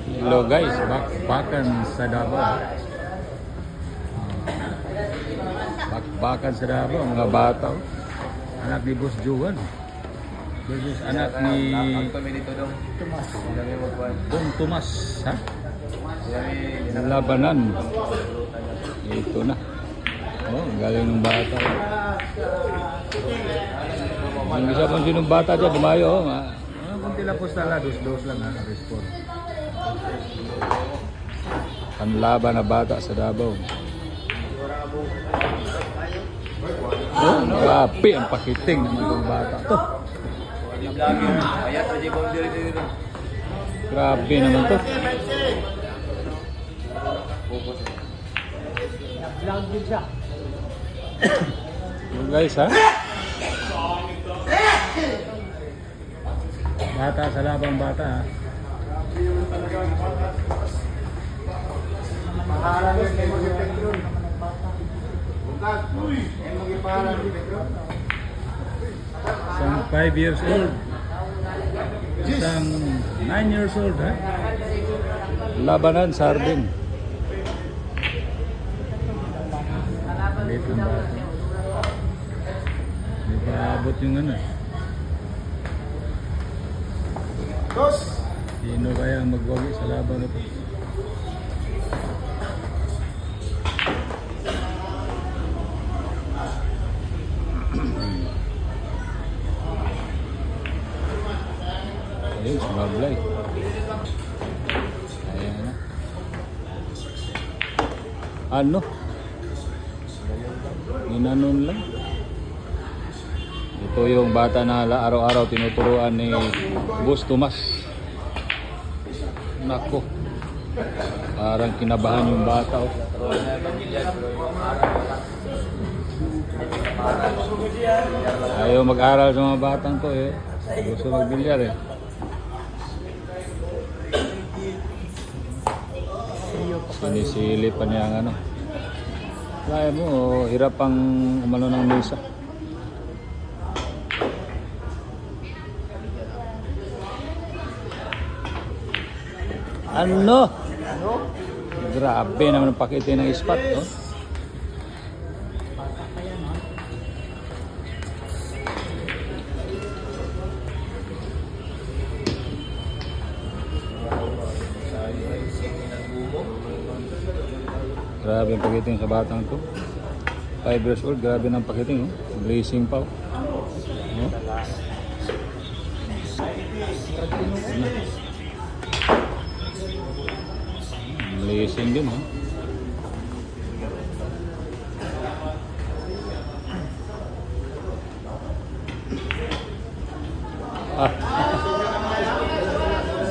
Hello guys, bakbakan sa Davao. Bakbakan sa Davao, mga bata. Anak ni Boss Juan versus anak ni Dong Tomas. Ha? Labanan. Ito na. Oh, galing ng bata. Ang isa pang sinong bata dyan, dumayo. Oh, kunti lang po tala, dos lang ha, respond. Panlaban na bata sa Davao. Oh, grabe ang pakiting ng mga bata to. Grabe naman to. Yung guys ha. Bata sa labang bata ha. Isang 5 years old, isang 9 years old ha. Labanan sa Hardin. Late ng bata. Hindi pa abot yung ano. Sino kaya ang magwagi sa laban ito? Ayun, sumablay. Ayan na. Ano? Ginanon lang. Ito yung bata na araw-araw tinuturuan ni Boss Tomas. Nako. Parang kinabahan yung bata. Oh. Ayaw mag-aral sa mga batang to eh. Gusto magbilyar eh. Sinisilip pa niya ang ano. Kaya mo, hirap pang umano ng mesa. Ano? Grabe naman ang pakete ng ispat, no? Grabe ang pakiting sa batang to. 5 years old, grabe ng pakiting, no? Blazing pa. No? Blazing din, ha? Ah.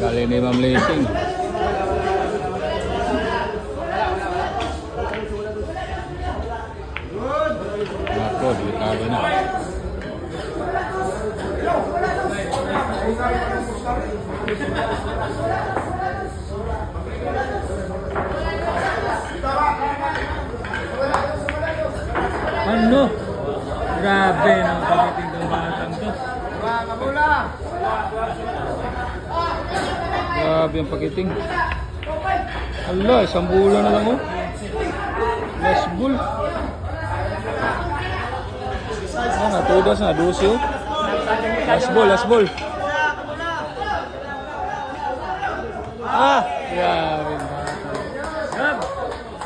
Galing ni Ma'am Blazing. Ako, delikado na. Ano? Grabe ng pakiting ng batang to. Grabe ang pakiting. Hala, isang bulan na lang oh. Last bull. Ah, natudas na, dusyo. Last ball. Ah, grabe. Gab,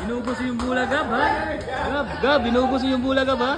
inubos yung bula, Gab, ha? Gab, inubos yung bula, Gab, ha?